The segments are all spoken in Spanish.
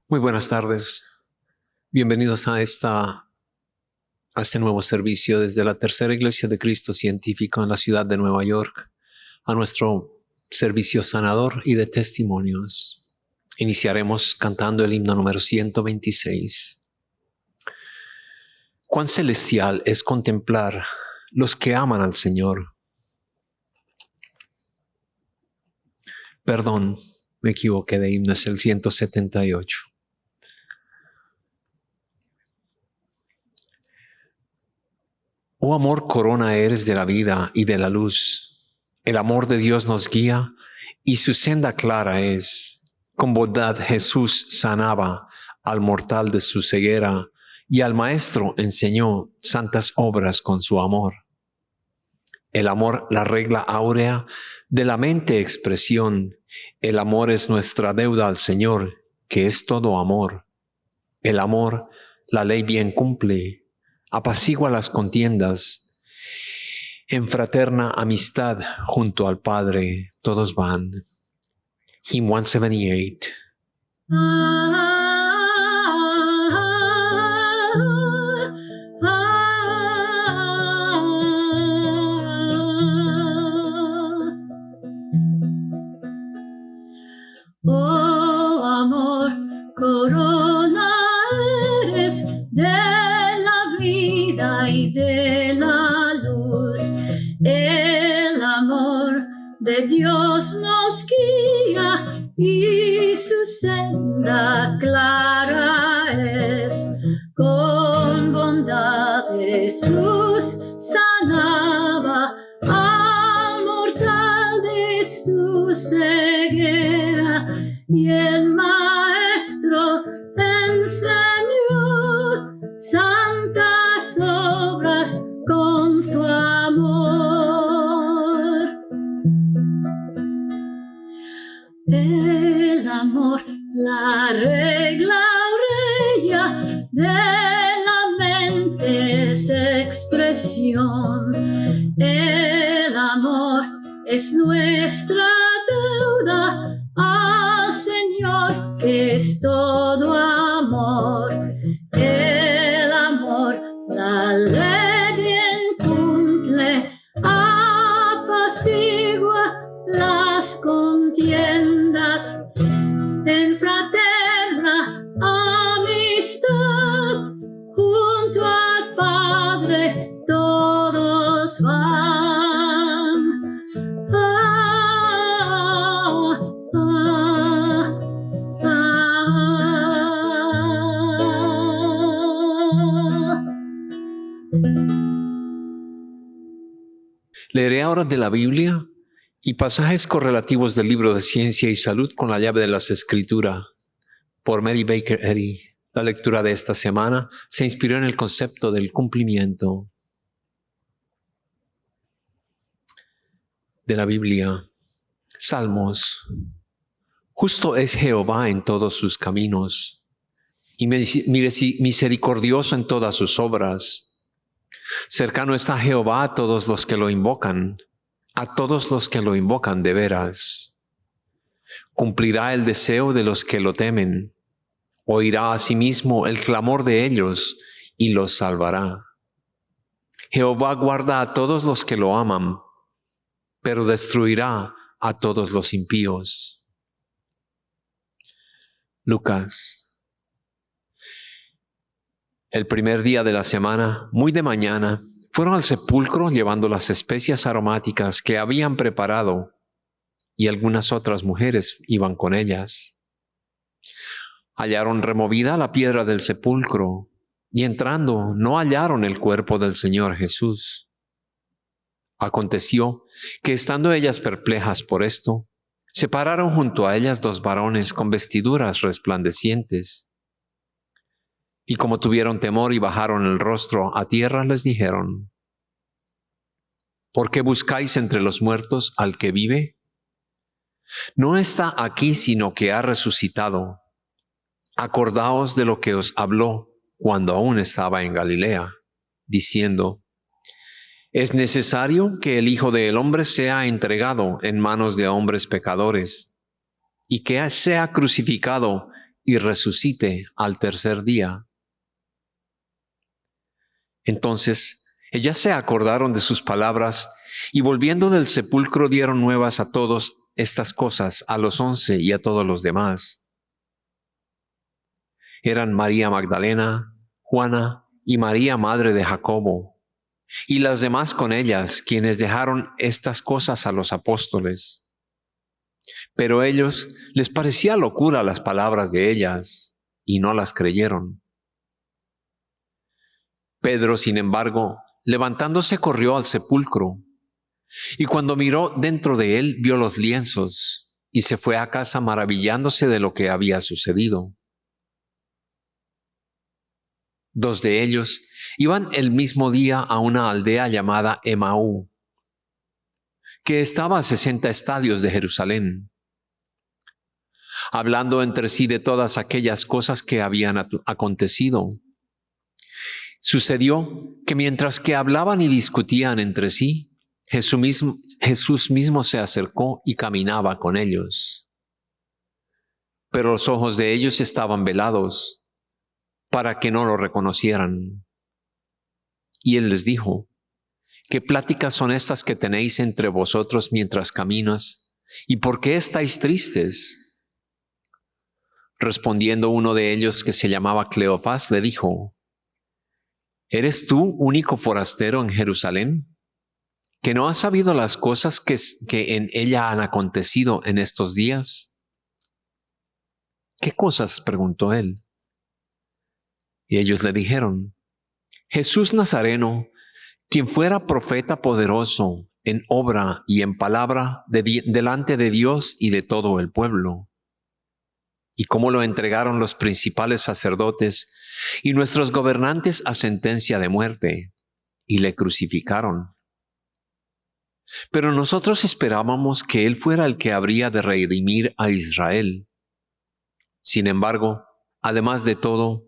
Muy buenas tardes. Bienvenidos a este nuevo servicio desde la Tercera Iglesia de Cristo Científico en la ciudad de Nueva York, a nuestro servicio sanador y de testimonios. Iniciaremos cantando el himno número 126. Cuán celestial es contemplar los que aman al Señor. Perdón, me equivoqué de himno, es el 178. Oh amor, corona eres de la vida y de la luz. El amor de Dios nos guía y su senda clara es. Con bondad Jesús sanaba al mortal de su ceguera y al maestro enseñó santas obras con su amor. El amor, la regla áurea de la mente expresión. El amor es nuestra deuda al Señor, que es todo amor. El amor, la ley bien cumple, apacigua las contiendas. En fraterna amistad junto al Padre todos van. Hymn 178. Oh amor, corona eres de la vida y de la luz. El amor de Dios nos guía y su senda clara es. Con bondad Jesús sanaba al mortal de su ceguera y el maestro enseñó santas obras con su amor. El amor, la regla aurea de la mente es expresión. El amor es nuestra deuda al Señor, que es todo amor. El amor, la ley bien cumple, apacigua las contiendas. En fraterna amistad junto al Padre todos van. Leeré ahora de la Biblia y pasajes correlativos del libro de Ciencia y Salud con la llave de las Escrituras por Mary Baker Eddy. La lectura de esta semana se inspiró en el concepto del cumplimiento de la Biblia. Salmos. Justo es Jehová en todos sus caminos y misericordioso en todas sus obras. Cercano está Jehová a todos los que lo invocan, a todos los que lo invocan de veras. Cumplirá el deseo de los que lo temen, oirá asimismo el clamor de ellos y los salvará. Jehová guarda a todos los que lo aman, pero destruirá a todos los impíos. Lucas. El primer día de la semana, muy de mañana, fueron al sepulcro llevando las especias aromáticas que habían preparado, y algunas otras mujeres iban con ellas. Hallaron removida la piedra del sepulcro, y entrando no hallaron el cuerpo del Señor Jesús. Aconteció que estando ellas perplejas por esto, se pararon junto a ellas dos varones con vestiduras resplandecientes. Y como tuvieron temor y bajaron el rostro a tierra, les dijeron: ¿por qué buscáis entre los muertos al que vive? No está aquí, sino que ha resucitado. Acordaos de lo que os habló cuando aún estaba en Galilea, diciendo: es necesario que el Hijo del Hombre sea entregado en manos de hombres pecadores, y que sea crucificado y resucite al tercer día. Entonces ellas se acordaron de sus palabras y volviendo del sepulcro dieron nuevas a todos estas cosas, a los 11 y a todos los demás. Eran María Magdalena, Juana y María, madre de Jacobo, y las demás con ellas, quienes dejaron estas cosas a los apóstoles. Pero a ellos les parecía locura las palabras de ellas, y no las creyeron. Pedro, sin embargo, levantándose corrió al sepulcro, y cuando miró dentro de él, vio los lienzos, y se fue a casa maravillándose de lo que había sucedido. 2 de ellos iban el mismo día a una aldea llamada Emaú, que estaba a 60 estadios de Jerusalén, hablando entre sí de todas aquellas cosas que habían acontecido. Sucedió que mientras que hablaban y discutían entre sí, Jesús mismo se acercó y caminaba con ellos. Pero los ojos de ellos estaban velados para que no lo reconocieran. Y él les dijo: ¿qué pláticas son estas que tenéis entre vosotros mientras caminas? ¿Y por qué estáis tristes? Respondiendo uno de ellos, que se llamaba Cleofás, le dijo: ¿eres tú único forastero en Jerusalén, que no has sabido las cosas que en ella han acontecido en estos días? ¿Qué cosas?, preguntó él. Y ellos le dijeron: Jesús Nazareno, quien fuera profeta poderoso en obra y en palabra delante de Dios y de todo el pueblo. Y cómo lo entregaron los principales sacerdotes y nuestros gobernantes a sentencia de muerte, y le crucificaron. Pero nosotros esperábamos que él fuera el que habría de redimir a Israel. Sin embargo, además de todo,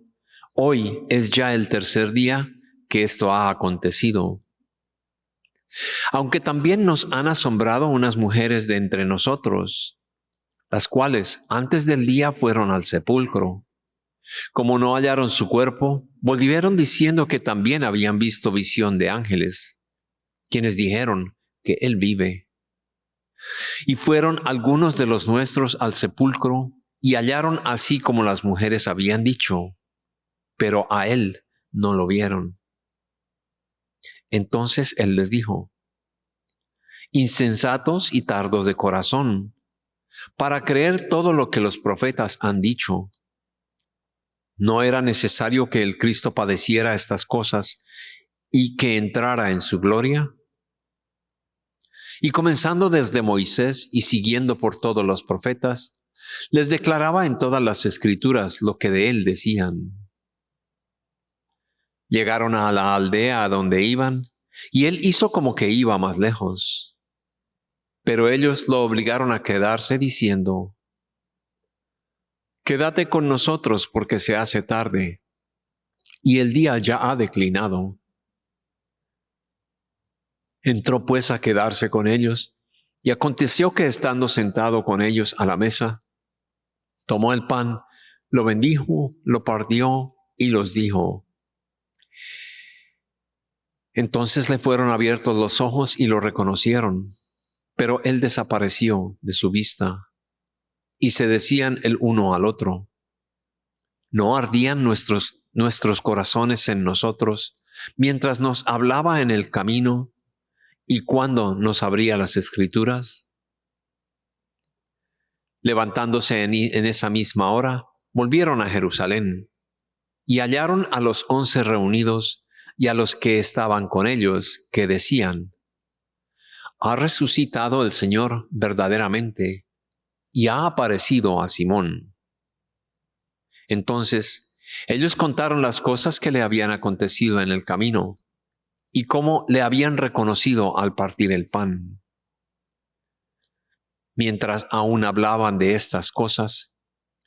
hoy es ya el tercer día que esto ha acontecido. Aunque también nos han asombrado unas mujeres de entre nosotros, las cuales antes del día fueron al sepulcro. Como no hallaron su cuerpo, volvieron diciendo que también habían visto visión de ángeles, quienes dijeron que él vive. Y fueron algunos de los nuestros al sepulcro y hallaron así como las mujeres habían dicho, pero a él no lo vieron. Entonces él les dijo: insensatos y tardos de corazón, para creer todo lo que los profetas han dicho. ¿No era necesario que el Cristo padeciera estas cosas y que entrara en su gloria? Y comenzando desde Moisés y siguiendo por todos los profetas, les declaraba en todas las escrituras lo que de él decían. Llegaron a la aldea a donde iban, y él hizo como que iba más lejos. Pero ellos lo obligaron a quedarse diciendo: quédate con nosotros porque se hace tarde, y el día ya ha declinado. Entró pues a quedarse con ellos, y aconteció que estando sentado con ellos a la mesa, tomó el pan, lo bendijo, lo partió y los dijo. Entonces le fueron abiertos los ojos y lo reconocieron, pero él desapareció de su vista. Y se decían el uno al otro: ¿no ardían nuestros corazones en nosotros mientras nos hablaba en el camino y cuando nos abría las escrituras? Levantándose en esa misma hora, volvieron a Jerusalén y hallaron a los 11 reunidos y a los que estaban con ellos, que decían: ha resucitado el Señor verdaderamente y ha aparecido a Simón. Entonces ellos contaron las cosas que le habían acontecido en el camino y cómo le habían reconocido al partir el pan. Mientras aún hablaban de estas cosas,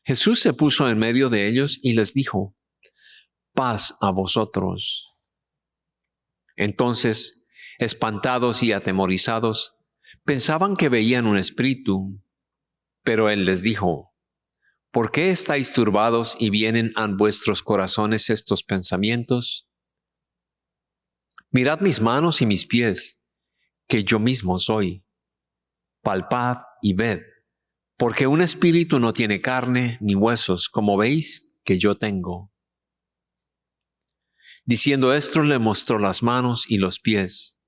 Jesús se puso en medio de ellos y les dijo: paz a vosotros. Entonces, espantados y atemorizados, pensaban que veían un espíritu, pero él les dijo: ¿Por qué estáis turbados y vienen a vuestros corazones estos pensamientos? Mirad mis manos y mis pies, que yo mismo soy. Palpad y ved, porque un espíritu no tiene carne ni huesos, como veis que yo tengo. Diciendo esto, le mostró las manos y los pies.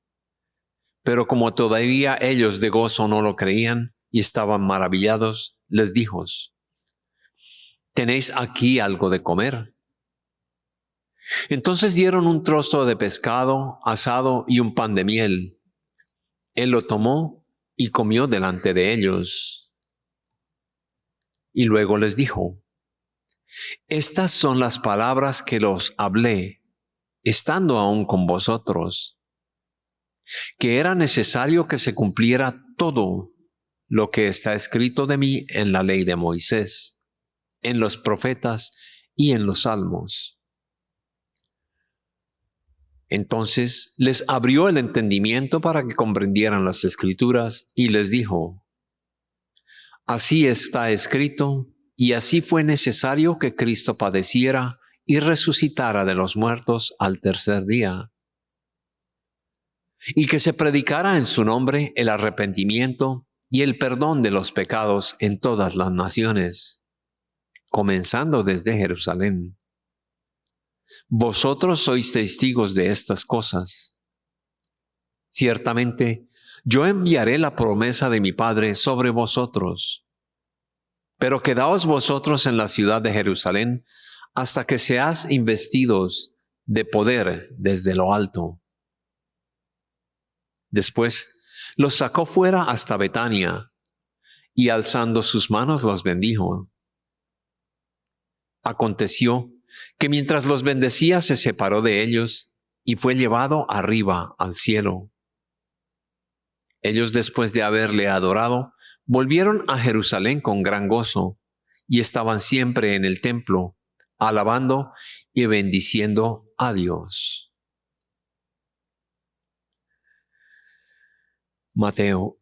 Pero como todavía ellos de gozo no lo creían y estaban maravillados, les dijo: ¿tenéis aquí algo de comer? Entonces dieron un trozo de pescado asado y un pan de miel. Él lo tomó y comió delante de ellos. Y luego les dijo: estas son las palabras que los hablé, estando aún con vosotros, que era necesario que se cumpliera todo lo que está escrito de mí en la ley de Moisés, en los profetas y en los salmos. Entonces les abrió el entendimiento para que comprendieran las Escrituras y les dijo: así está escrito, y así fue necesario que Cristo padeciera y resucitara de los muertos al tercer día, y que se predicara en su nombre el arrepentimiento y el perdón de los pecados en todas las naciones, comenzando desde Jerusalén. Vosotros sois testigos de estas cosas. Ciertamente, yo enviaré la promesa de mi Padre sobre vosotros. Pero quedaos vosotros en la ciudad de Jerusalén hasta que seáis investidos de poder desde lo alto. Después los sacó fuera hasta Betania y alzando sus manos los bendijo. Aconteció que mientras los bendecía se separó de ellos y fue llevado arriba al cielo. Ellos, después de haberle adorado, volvieron a Jerusalén con gran gozo y estaban siempre en el templo, alabando y bendiciendo a Dios. Mateo.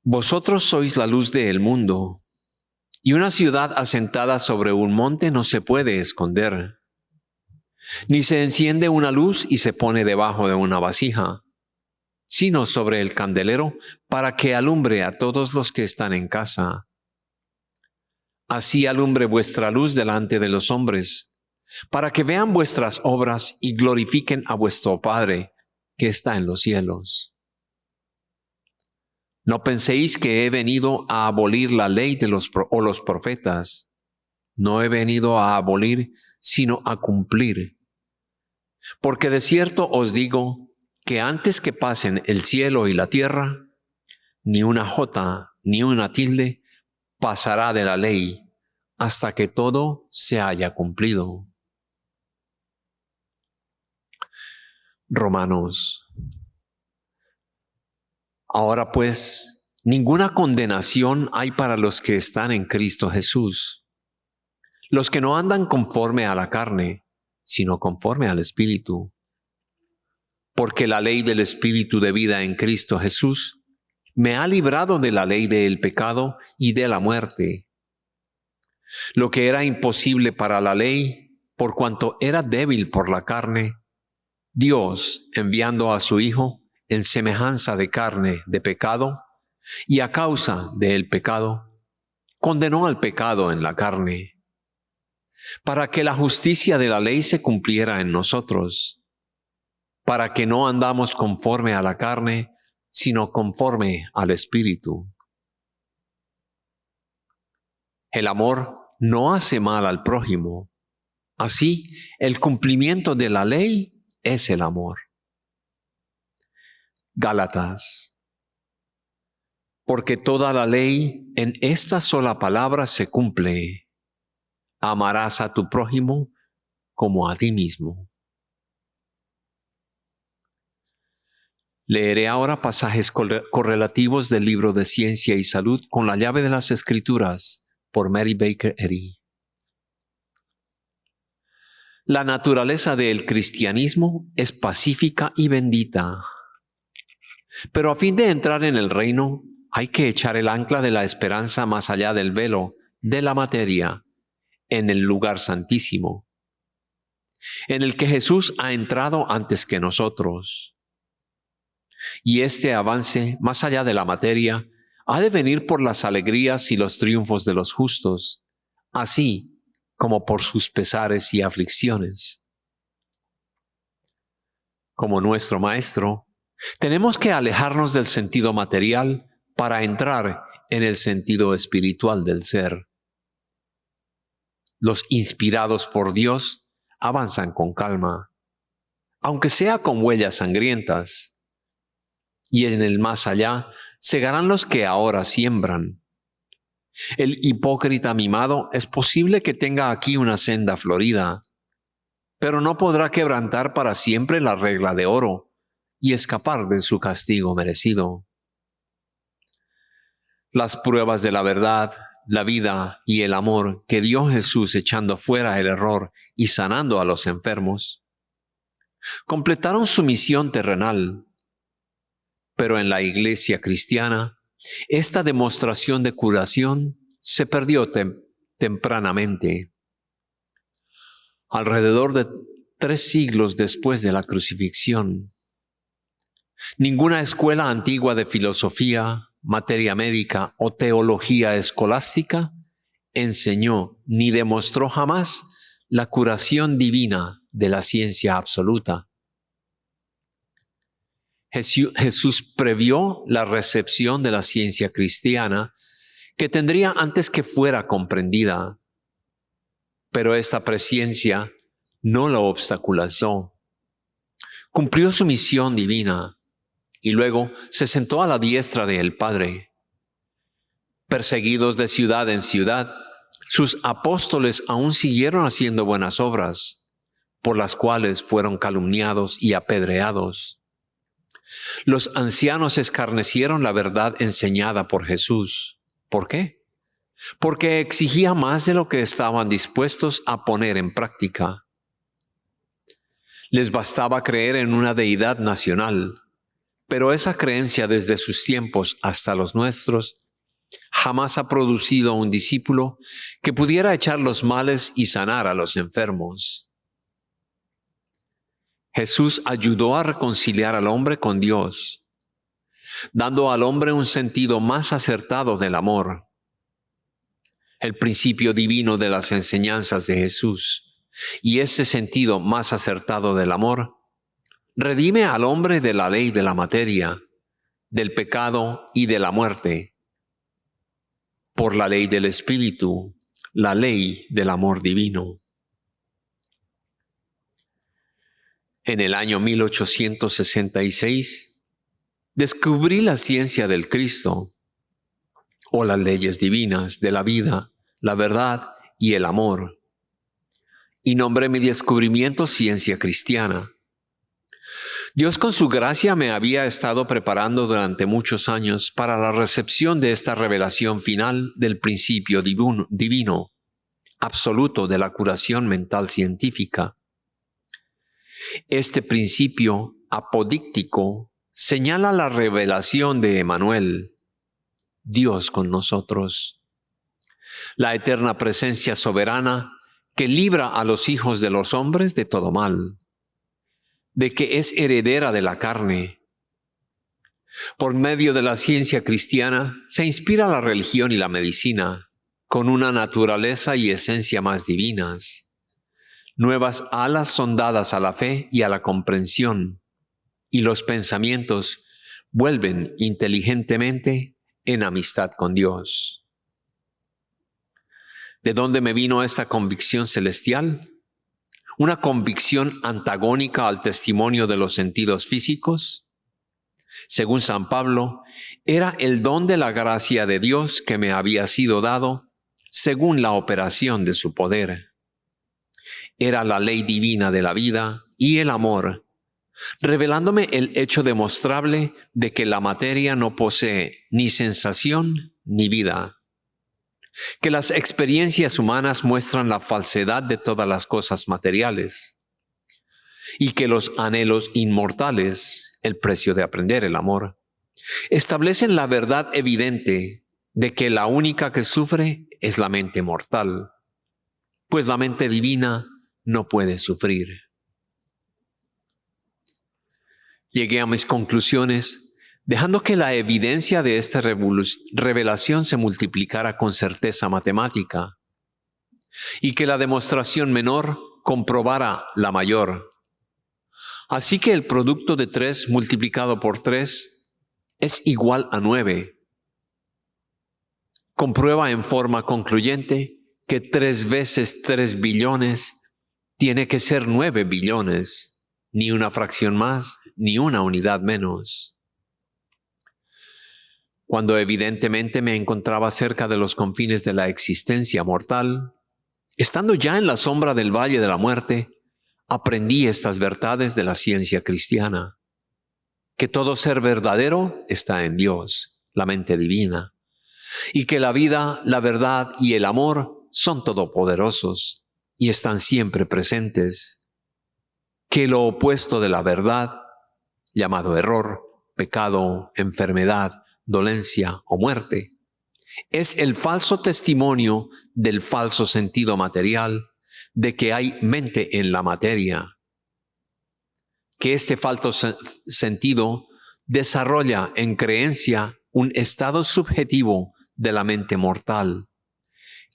Vosotros sois la luz del mundo, y una ciudad asentada sobre un monte no se puede esconder. Ni se enciende una luz y se pone debajo de una vasija, sino sobre el candelero para que alumbre a todos los que están en casa. Así alumbre vuestra luz delante de los hombres, para que vean vuestras obras y glorifiquen a vuestro Padre que está en los cielos. No penséis que he venido a abolir la ley de los profetas. No he venido a abolir, sino a cumplir. Porque de cierto os digo que antes que pasen el cielo y la tierra, ni una jota ni una tilde pasará de la ley hasta que todo se haya cumplido. Romanos. Ahora pues, ninguna condenación hay para los que están en Cristo Jesús, los que no andan conforme a la carne, sino conforme al Espíritu. Porque la ley del Espíritu de vida en Cristo Jesús me ha librado de la ley del pecado y de la muerte. Lo que era imposible para la ley, por cuanto era débil por la carne, Dios, enviando a su Hijo en semejanza de carne de pecado, y a causa del pecado, condenó al pecado en la carne, para que la justicia de la ley se cumpliera en nosotros, para que no andamos conforme a la carne, sino conforme al Espíritu. El amor no hace mal al prójimo. Así, el cumplimiento de la ley es el amor. Gálatas. Porque toda la ley en esta sola palabra se cumple: amarás a tu prójimo como a ti mismo. Leeré ahora pasajes correlativos del libro de Ciencia y Salud con la llave de las Escrituras por Mary Baker Eddy. La naturaleza del cristianismo es pacífica y bendita. Pero a fin de entrar en el reino Hay que echar el ancla de la esperanza más allá del velo de la materia, en el lugar santísimo, en el que Jesús ha entrado antes que nosotros. Y este avance más allá de la materia ha de venir por las alegrías y los triunfos de los justos, así como por sus pesares y aflicciones. Como nuestro Maestro, tenemos que alejarnos del sentido material para entrar en el sentido espiritual del ser. Los inspirados por Dios avanzan con calma, aunque sea con huellas sangrientas, y en el más allá segarán los que ahora siembran. El hipócrita mimado es posible que tenga aquí una senda florida, pero no podrá quebrantar para siempre la regla de oro y escapar de su castigo merecido. Las pruebas de la verdad, la vida y el amor que dio Jesús echando fuera el error y sanando a los enfermos, completaron su misión terrenal. Pero en la iglesia cristiana, esta demostración de curación se perdió tempranamente. Alrededor de 3 siglos después de la crucifixión, ninguna escuela antigua de filosofía, materia médica o teología escolástica enseñó ni demostró jamás la curación divina de la ciencia absoluta. Jesús previó la recepción de la ciencia cristiana que tendría antes que fuera comprendida, pero esta presciencia no lo obstaculizó. Cumplió su misión divina y luego se sentó a la diestra del Padre. Perseguidos de ciudad en ciudad, sus apóstoles aún siguieron haciendo buenas obras, por las cuales fueron calumniados y apedreados. Los ancianos escarnecieron la verdad enseñada por Jesús. ¿Por qué? Porque exigía más de lo que estaban dispuestos a poner en práctica. Les bastaba creer en una deidad nacional, pero esa creencia desde sus tiempos hasta los nuestros jamás ha producido un discípulo que pudiera echar los males y sanar a los enfermos. Jesús ayudó a reconciliar al hombre con Dios, dando al hombre un sentido más acertado del amor. El principio divino de las enseñanzas de Jesús y ese sentido más acertado del amor redime al hombre de la ley de la materia, del pecado y de la muerte, por la ley del Espíritu, la ley del amor divino. En el año 1866, descubrí la ciencia del Cristo, o las leyes divinas de la vida, la verdad y el amor, y nombré mi descubrimiento ciencia cristiana. Dios con su gracia me había estado preparando durante muchos años para la recepción de esta revelación final del principio divino, absoluto de la curación mental científica. Este principio apodíctico señala la revelación de Emmanuel, Dios con nosotros, la eterna presencia soberana que libra a los hijos de los hombres de todo mal, de que es heredera de la carne. Por medio de la ciencia cristiana se inspira la religión y la medicina con una naturaleza y esencia más divinas. Nuevas alas son dadas a la fe y a la comprensión, y los pensamientos vuelven inteligentemente en amistad con Dios. ¿De dónde me vino esta convicción celestial? ¿Una convicción antagónica al testimonio de los sentidos físicos? Según San Pablo, era el don de la gracia de Dios que me había sido dado según la operación de su poder. Era la ley divina de la vida y el amor, revelándome el hecho demostrable de que la materia no posee ni sensación ni vida, que las experiencias humanas muestran la falsedad de todas las cosas materiales y que los anhelos inmortales, el precio de aprender el amor, establecen la verdad evidente de que la única que sufre es la mente mortal, pues la mente divina no puede sufrir. Llegué a mis conclusiones dejando que la evidencia de esta revelación se multiplicara con certeza matemática y que la demostración menor comprobara la mayor. Así que el producto de 3 multiplicado por 3 es igual a 9. Comprueba en forma concluyente que 3 veces 3 billones tiene que ser 9 billones, ni una fracción más, ni una unidad menos. Cuando evidentemente me encontraba cerca de los confines de la existencia mortal, estando ya en la sombra del valle de la muerte, aprendí estas verdades de la ciencia cristiana, que todo ser verdadero está en Dios, la mente divina, y que la vida, la verdad y el amor son todopoderosos y están siempre presentes, que lo opuesto de la verdad, llamado error, pecado, enfermedad, dolencia o muerte, es el falso testimonio del falso sentido material de que hay mente en la materia, que este falso sentido desarrolla en creencia un estado subjetivo de la mente mortal,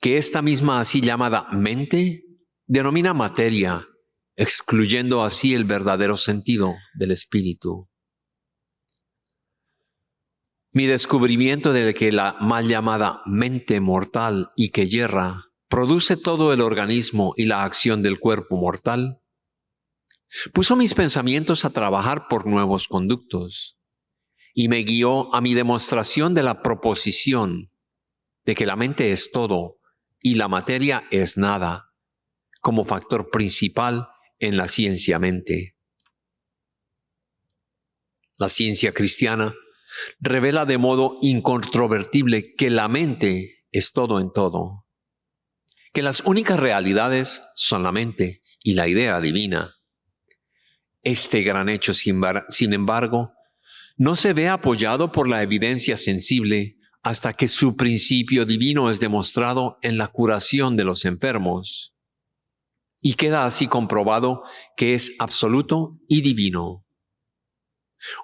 que esta misma así llamada mente denomina materia, excluyendo así el verdadero sentido del espíritu. Mi descubrimiento de que la mal llamada mente mortal y que yerra produce todo el organismo y la acción del cuerpo mortal, puso mis pensamientos a trabajar por nuevos conductos y me guió a mi demostración de la proposición de que la mente es todo y la materia es nada, como factor principal en la ciencia mente. La ciencia cristiana revela de modo incontrovertible que la mente es todo en todo, que las únicas realidades son la mente y la idea divina. Este gran hecho, sin embargo, no se ve apoyado por la evidencia sensible hasta que su principio divino es demostrado en la curación de los enfermos, y queda así comprobado que es absoluto y divino.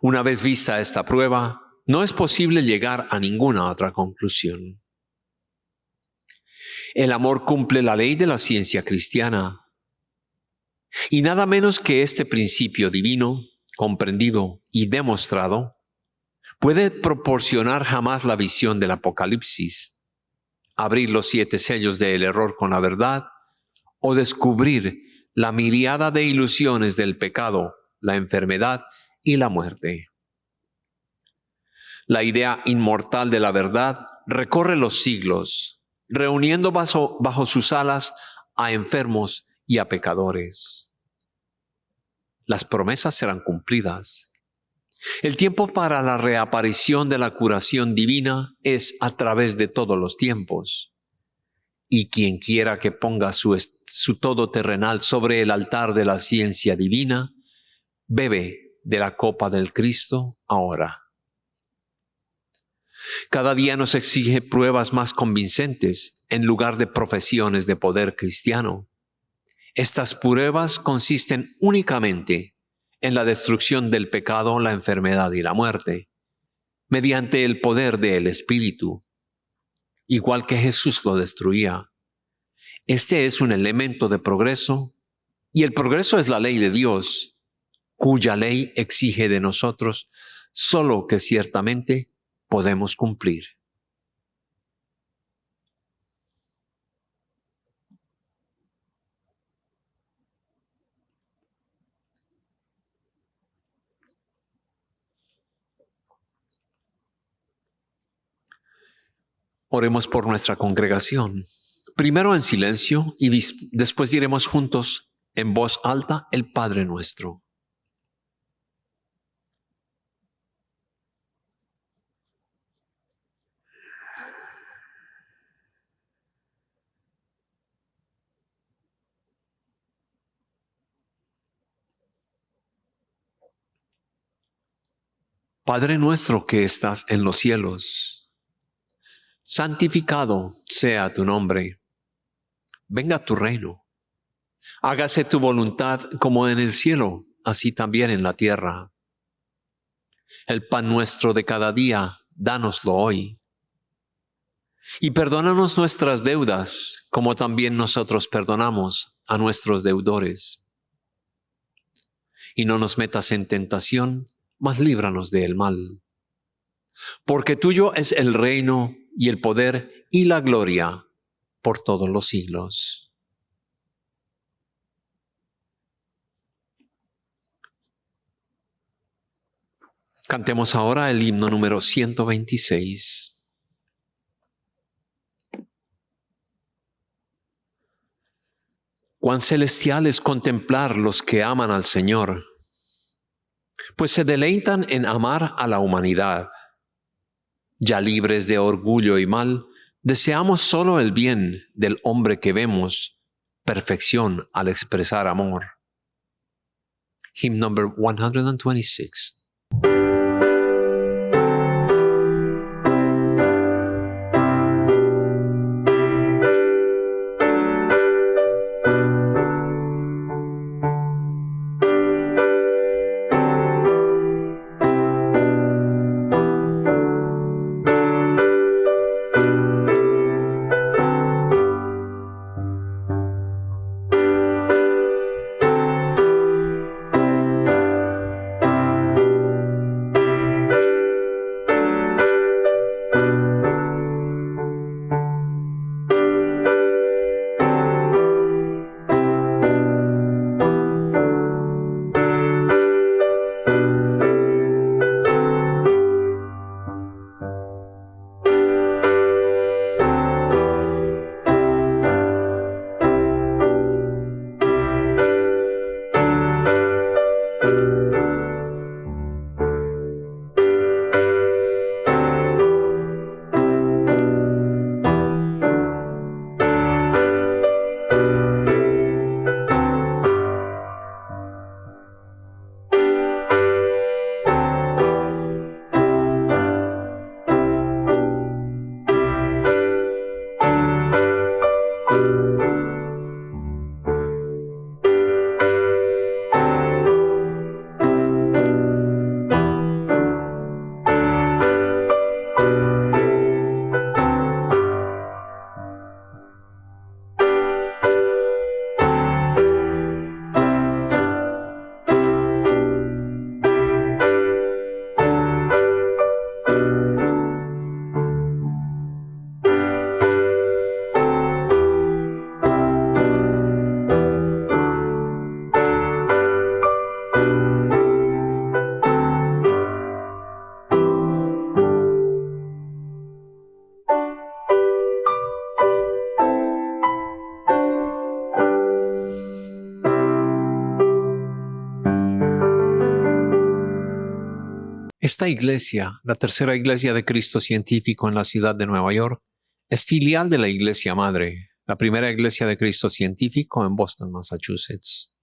Una vez vista esta prueba, no es posible llegar a ninguna otra conclusión. El amor cumple la ley de la ciencia cristiana, y nada menos que este principio divino, comprendido y demostrado, puede proporcionar jamás la visión del Apocalipsis, abrir los 7 sellos del error con la verdad o descubrir la miríada de ilusiones del pecado, la enfermedad y la muerte. La idea inmortal de la verdad recorre los siglos, reuniendo bajo sus alas a enfermos y a pecadores. Las promesas serán cumplidas. El tiempo para la reaparición de la curación divina es a través de todos los tiempos. Y quien quiera que ponga su todo terrenal sobre el altar de la ciencia divina, bebe de la copa del Cristo ahora. Cada día nos exige pruebas más convincentes en lugar de profesiones de poder cristiano. Estas pruebas consisten únicamente en la destrucción del pecado, la enfermedad y la muerte, mediante el poder del Espíritu, igual que Jesús lo destruía. Este es un elemento de progreso, y el progreso es la ley de Dios, cuya ley exige de nosotros solo que ciertamente podemos cumplir. Oremos por nuestra congregación, primero en silencio y después diremos juntos en voz alta el Padre Nuestro. Padre nuestro que estás en los cielos, santificado sea tu nombre. Venga tu reino. Hágase tu voluntad como en el cielo, así también en la tierra. El pan nuestro de cada día, dánoslo hoy. Y perdónanos nuestras deudas, como también nosotros perdonamos a nuestros deudores. Y no nos metas en tentación, mas líbranos del mal. Porque tuyo es el reino y el poder y la gloria por todos los siglos. Cantemos ahora el himno número 126. Cuán celestial es contemplar los que aman al Señor, pues se deleitan en amar a la humanidad. Ya libres de orgullo y mal, deseamos solo el bien del hombre que vemos, perfección al expresar amor. Hymn number 126. Esta iglesia, la tercera iglesia de Cristo Científico en la ciudad de Nueva York, es filial de la iglesia madre, la primera iglesia de Cristo Científico en Boston, Massachusetts.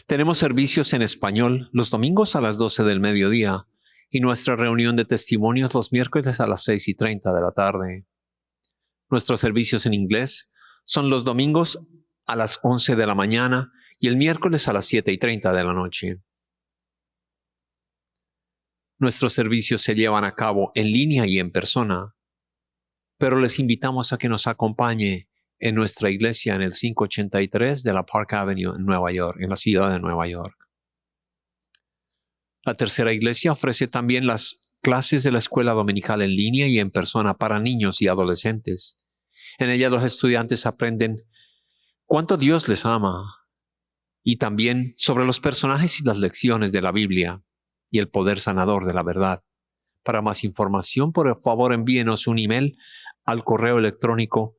Tenemos servicios en español los domingos a las 12 del mediodía y nuestra reunión de testimonios los miércoles a las 6:30 de la tarde. Nuestros servicios en inglés son los domingos a las 11 de la mañana y el miércoles a las 7:30 de la noche. Nuestros servicios se llevan a cabo en línea y en persona, pero les invitamos a que nos acompañe en nuestra iglesia en el 583 de la Park Avenue en Nueva York, en la ciudad de Nueva York. La tercera iglesia ofrece también las clases de la escuela dominical en línea y en persona para niños y adolescentes. En ella los estudiantes aprenden cuánto Dios les ama y también sobre los personajes y las lecciones de la Biblia y el poder sanador de la verdad. Para más información, por favor, envíenos un email al correo electrónico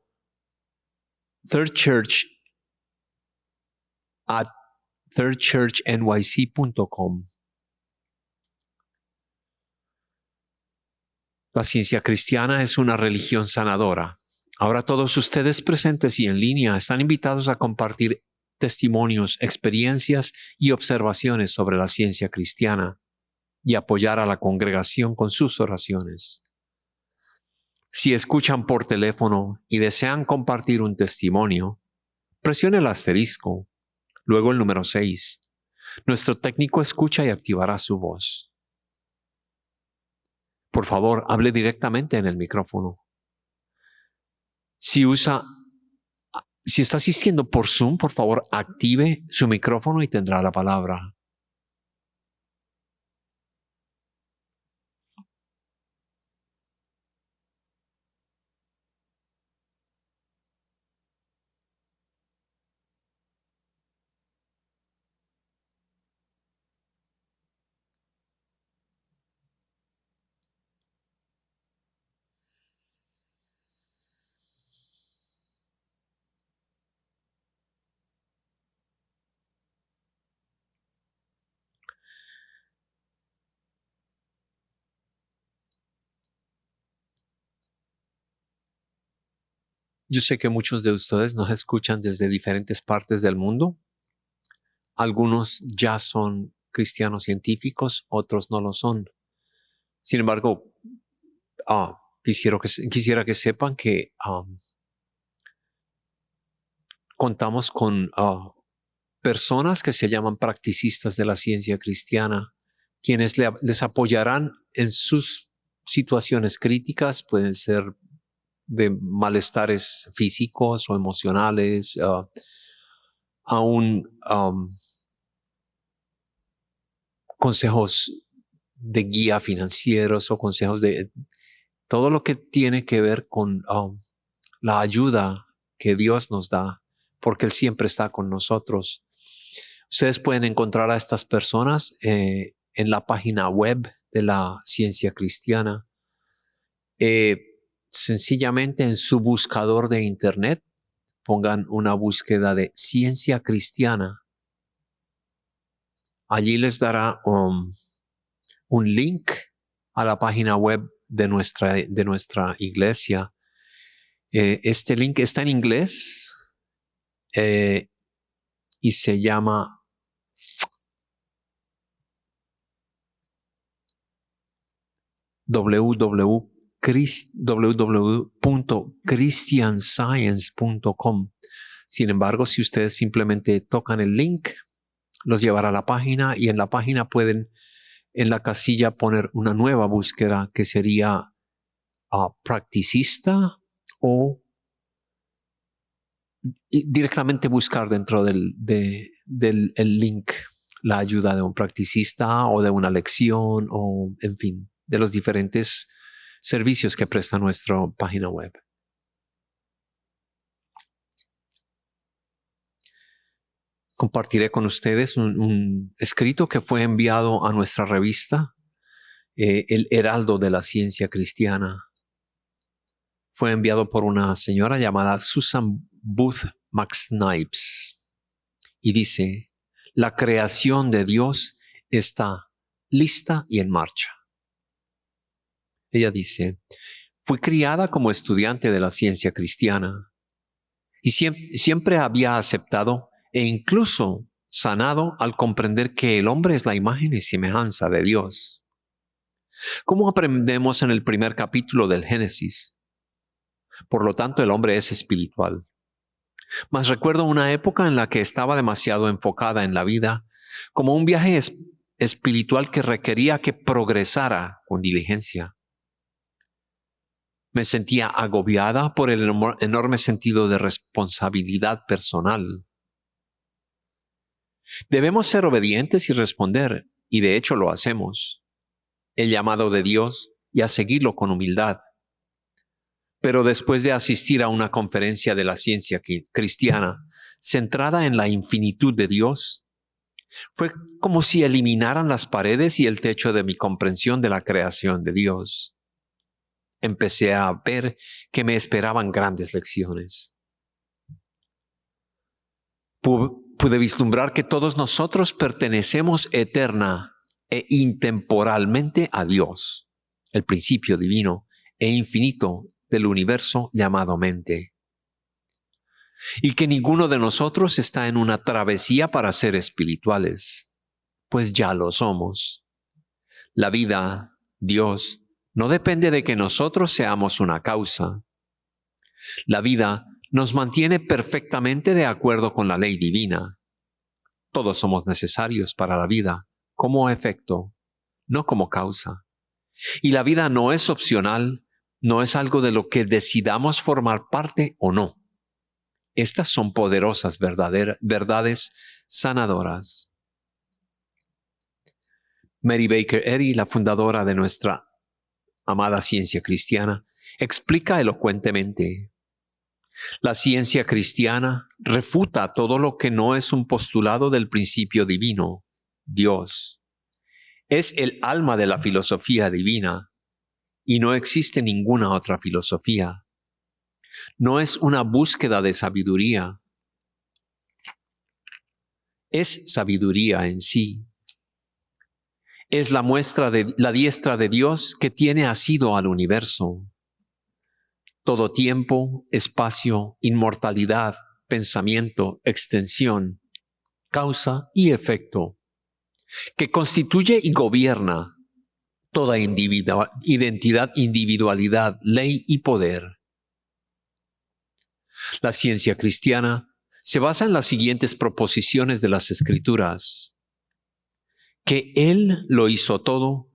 thirdchurch@thirdchurchnyc.com. La ciencia cristiana es una religión sanadora. Ahora todos ustedes presentes y en línea están invitados a compartir testimonios, experiencias y observaciones sobre la ciencia cristiana. y apoyar a la congregación con sus oraciones. Si escuchan por teléfono y desean compartir un testimonio, presione el asterisco, luego el número 6. Nuestro técnico escucha y activará su voz. Por favor, hable directamente en el micrófono. Si está asistiendo por Zoom, por favor, active su micrófono y tendrá la palabra. Yo sé que muchos de ustedes nos escuchan desde diferentes partes del mundo. Algunos ya son cristianos científicos, otros no lo son. Sin embargo, quisiera que sepan que contamos con personas que se llaman practicistas de la ciencia cristiana, quienes les apoyarán en sus situaciones críticas. Pueden ser de malestares físicos o emocionales, aún consejos de guía financieros o consejos de todo lo que tiene que ver con la ayuda que Dios nos da, porque Él siempre está con nosotros. Ustedes pueden encontrar a estas personas en la página web de la ciencia cristiana. Sencillamente en su buscador de internet pongan una búsqueda de ciencia cristiana. Allí les dará un link a la página web de nuestra iglesia. Este link está en inglés y se llama www.christianscience.com. Sin embargo, si ustedes simplemente tocan el link, los llevará a la página, y en la página pueden en la casilla poner una nueva búsqueda que sería practicista, o directamente buscar dentro del link la ayuda de un practicista o de una lección, o en fin, de los diferentes servicios que presta nuestra página web. Compartiré con ustedes un escrito que fue enviado a nuestra revista, El Heraldo de la Ciencia Cristiana. Fue enviado por una señora llamada Susan Booth McSnipes y dice: la creación de Dios está lista y en marcha. Ella dice: fui criada como estudiante de la ciencia cristiana y siempre había aceptado e incluso sanado al comprender que el hombre es la imagen y semejanza de Dios. Como aprendemos en el primer capítulo del Génesis, por lo tanto el hombre es espiritual. Mas recuerdo una época en la que estaba demasiado enfocada en la vida como un viaje espiritual que requería que progresara con diligencia. Me sentía agobiada por el enorme sentido de responsabilidad personal. Debemos ser obedientes y responder, y de hecho lo hacemos, el llamado de Dios, y a seguirlo con humildad. Pero después de asistir a una conferencia de la ciencia cristiana centrada en la infinitud de Dios, fue como si eliminaran las paredes y el techo de mi comprensión de la creación de Dios. Empecé a ver que me esperaban grandes lecciones. Pude vislumbrar que todos nosotros pertenecemos eterna e intemporalmente a Dios, el principio divino e infinito del universo llamado mente, y que ninguno de nosotros está en una travesía para ser espirituales, pues ya lo somos. La vida, Dios, no depende de que nosotros seamos una causa. La vida nos mantiene perfectamente de acuerdo con la ley divina. Todos somos necesarios para la vida como efecto, no como causa. Y la vida no es opcional, no es algo de lo que decidamos formar parte o no. Estas son poderosas verdades sanadoras. Mary Baker Eddy, la fundadora de nuestra amada ciencia cristiana, explica elocuentemente: la ciencia cristiana refuta todo lo que no es un postulado del principio divino, Dios. Es el alma de la filosofía divina y no existe ninguna otra filosofía. No es una búsqueda de sabiduría. Es sabiduría en sí. Es la muestra de la diestra de Dios que tiene asido al universo. Todo tiempo, espacio, inmortalidad, pensamiento, extensión, causa y efecto, que constituye y gobierna toda identidad, individualidad, ley y poder. La ciencia cristiana se basa en las siguientes proposiciones de las Escrituras: que Él lo hizo todo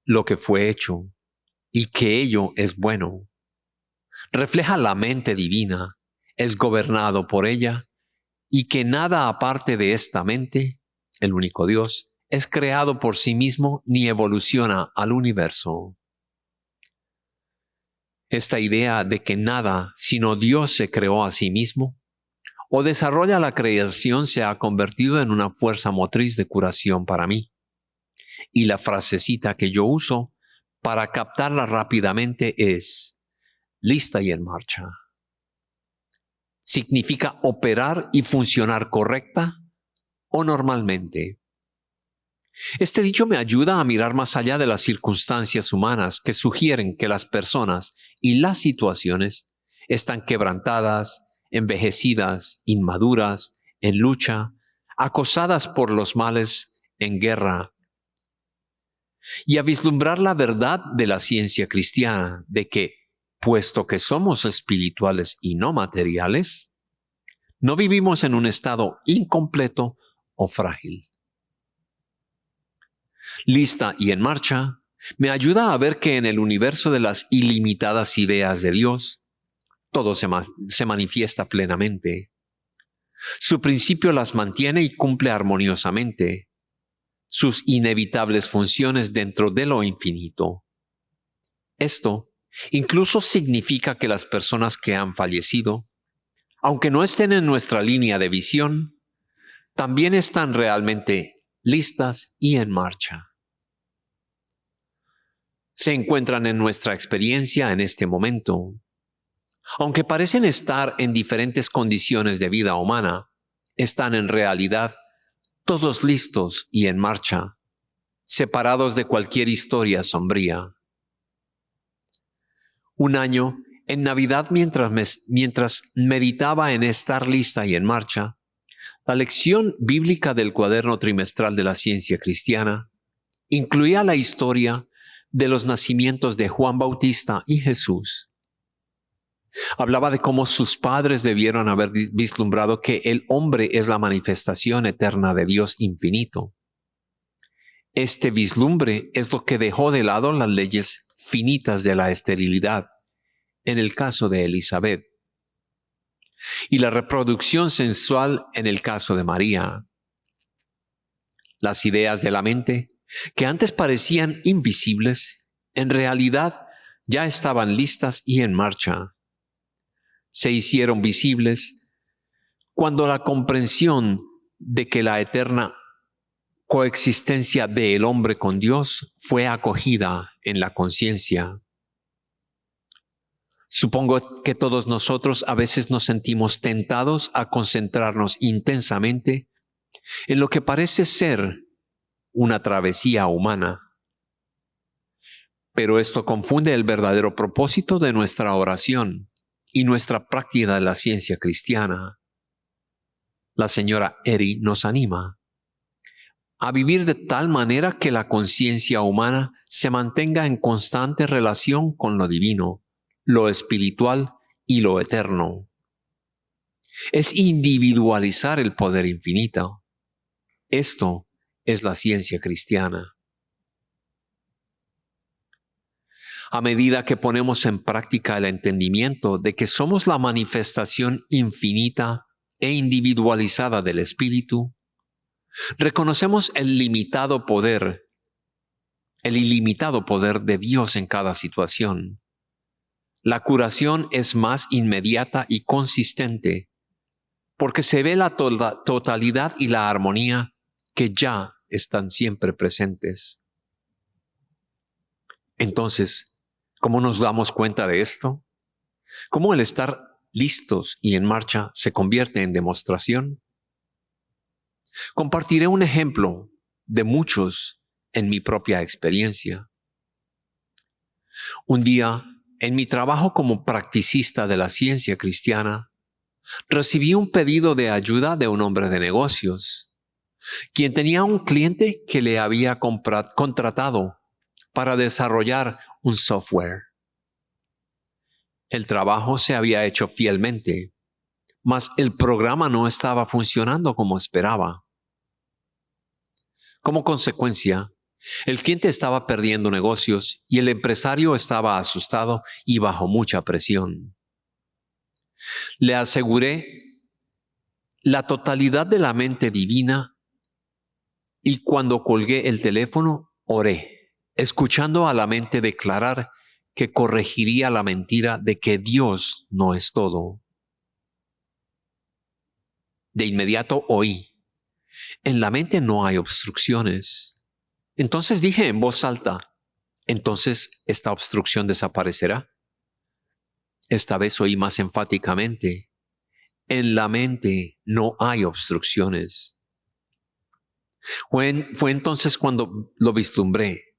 lo que fue hecho y que ello es bueno. Refleja la mente divina, es gobernado por ella y que nada aparte de esta mente, el único Dios, es creado por sí mismo ni evoluciona al universo. Esta idea de que nada sino Dios se creó a sí mismo o desarrolla la creación se ha convertido en una fuerza motriz de curación para mí. Y la frasecita que yo uso para captarla rápidamente es: lista y en marcha. Significa operar y funcionar correcta o normalmente. Este dicho me ayuda a mirar más allá de las circunstancias humanas que sugieren que las personas y las situaciones están quebrantadas, envejecidas, inmaduras, en lucha, acosadas por los males, en guerra. Y a vislumbrar la verdad de la ciencia cristiana de que, puesto que somos espirituales y no materiales, no vivimos en un estado incompleto o frágil. Lista y en marcha me ayuda a ver que en el universo de las ilimitadas ideas de Dios, todo se manifiesta plenamente. Su principio las mantiene y cumple armoniosamente sus inevitables funciones dentro de lo infinito. Esto incluso significa que las personas que han fallecido, aunque no estén en nuestra línea de visión, también están realmente listas y en marcha. Se encuentran en nuestra experiencia en este momento. Aunque parecen estar en diferentes condiciones de vida humana, están en realidad todos listos y en marcha, separados de cualquier historia sombría. Un año, en Navidad, mientras meditaba en estar lista y en marcha, la lección bíblica del cuaderno trimestral de la ciencia cristiana incluía la historia de los nacimientos de Juan Bautista y Jesús. Hablaba de cómo sus padres debieron haber vislumbrado que el hombre es la manifestación eterna de Dios infinito. Este vislumbre es lo que dejó de lado las leyes finitas de la esterilidad, en el caso de Elizabeth, y la reproducción sensual en el caso de María. Las ideas de la mente, que antes parecían invisibles, en realidad ya estaban listas y en marcha. Se hicieron visibles cuando la comprensión de que la eterna coexistencia del hombre con Dios fue acogida en la conciencia. Supongo que todos nosotros a veces nos sentimos tentados a concentrarnos intensamente en lo que parece ser una travesía humana. Pero esto confunde el verdadero propósito de nuestra oración y nuestra práctica de la ciencia cristiana. La señora Eddy nos anima. a vivir de tal manera que la conciencia humana se mantenga en constante relación con lo divino, lo espiritual y lo eterno. Es individualizar el poder infinito. Esto es la ciencia cristiana. A medida que ponemos en práctica el entendimiento de que somos la manifestación infinita e individualizada del Espíritu, reconocemos el ilimitado poder de Dios en cada situación. La curación es más inmediata y consistente porque se ve la totalidad y la armonía que ya están siempre presentes. Entonces, ¿cómo nos damos cuenta de esto? ¿Cómo el estar listos y en marcha se convierte en demostración? Compartiré un ejemplo de muchos en mi propia experiencia. Un día, en mi trabajo como practicista de la ciencia cristiana, recibí un pedido de ayuda de un hombre de negocios, quien tenía un cliente que le había contratado para desarrollar un software. El trabajo se había hecho fielmente, mas el programa no estaba funcionando como esperaba. Como consecuencia, el cliente estaba perdiendo negocios y el empresario estaba asustado y bajo mucha presión. Le aseguré la totalidad de la mente divina y cuando colgué el teléfono, oré, escuchando a la mente declarar que corregiría la mentira de que Dios no es todo. De inmediato oí, en la mente no hay obstrucciones. Entonces dije en voz alta, ¿entonces esta obstrucción desaparecerá? Esta vez oí más enfáticamente, en la mente no hay obstrucciones. Fue entonces cuando lo vislumbré.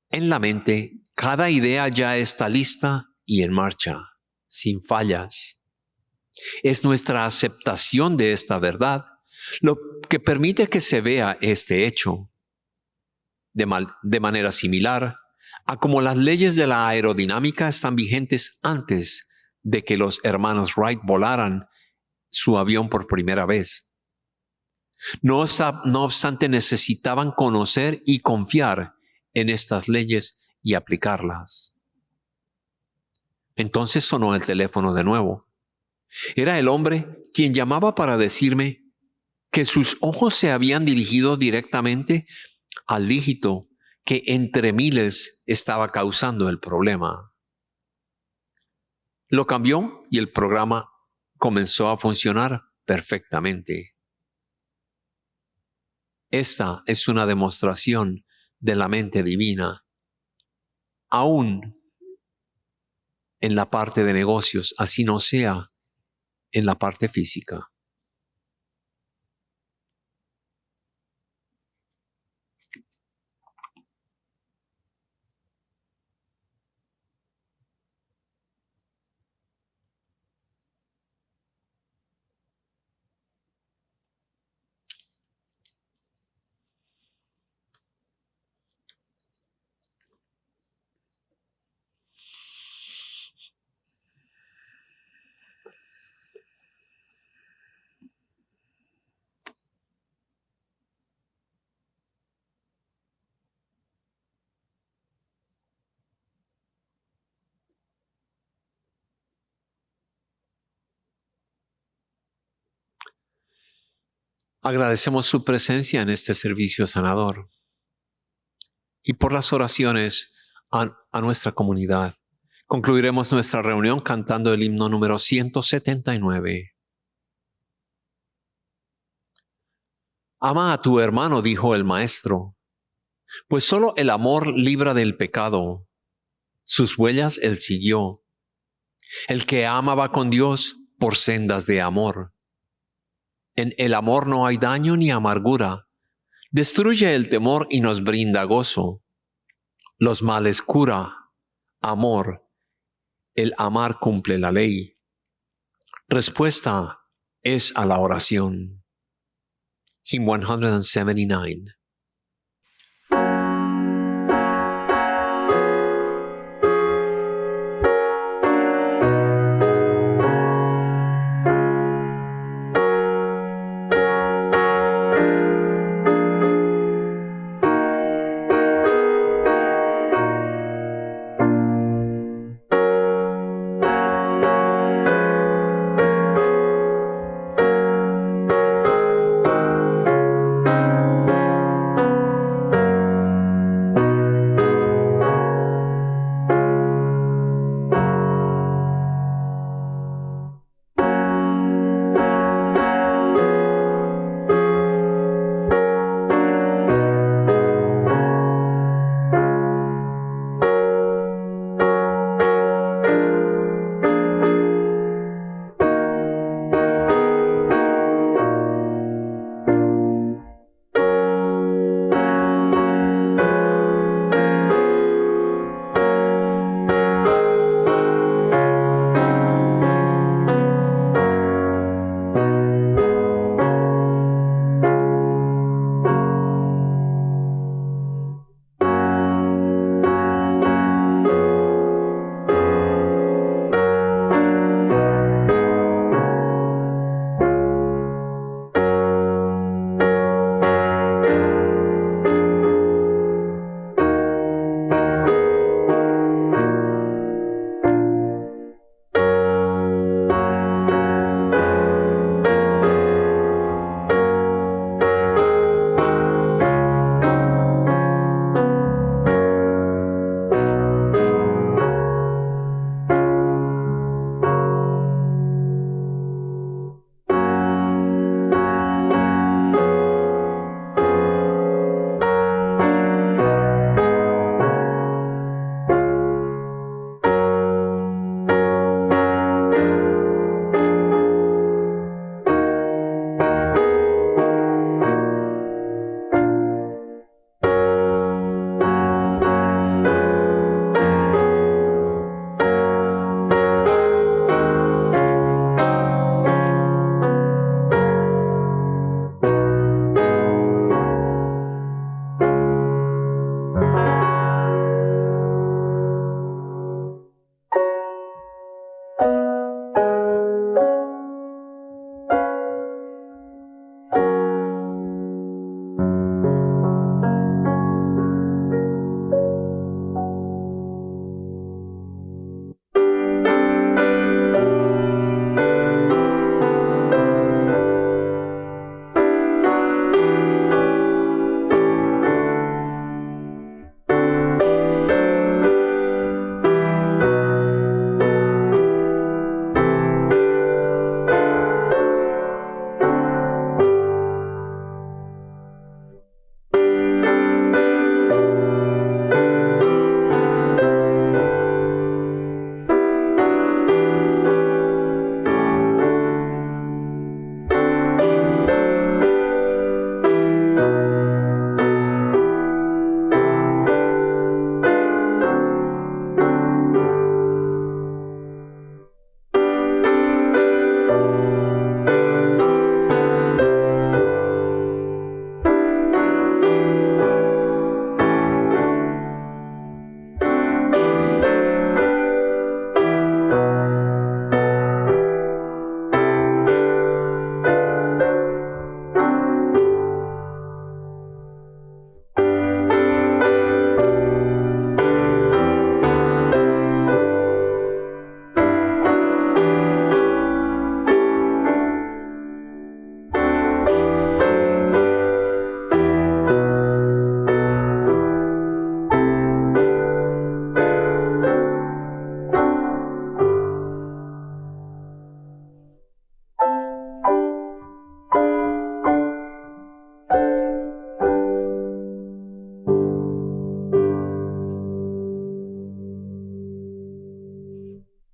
En la mente, cada idea ya está lista y en marcha, sin fallas. Es nuestra aceptación de esta verdad lo que permite que se vea este hecho. De manera similar a como las leyes de la aerodinámica están vigentes antes de que los hermanos Wright volaran su avión por primera vez. No obstante, necesitaban conocer y confiar en estas leyes y aplicarlas. Entonces sonó el teléfono de nuevo. Era el hombre quien llamaba para decirme que sus ojos se habían dirigido directamente al dígito que entre miles estaba causando el problema. Lo cambió y el programa comenzó a funcionar perfectamente. Esta es una demostración de la mente divina, aún en la parte de negocios, así no sea en la parte física. Agradecemos su presencia en este servicio sanador y por las oraciones a nuestra comunidad. Concluiremos nuestra reunión cantando el himno número 179. Ama a tu hermano, dijo el maestro, pues solo el amor libra del pecado. Sus huellas él siguió. El que ama va con Dios por sendas de amor. En el amor no hay daño ni amargura. Destruye el temor y nos brinda gozo. Los males cura. Amor. El amar cumple la ley. Respuesta es a la oración. Hymn 179.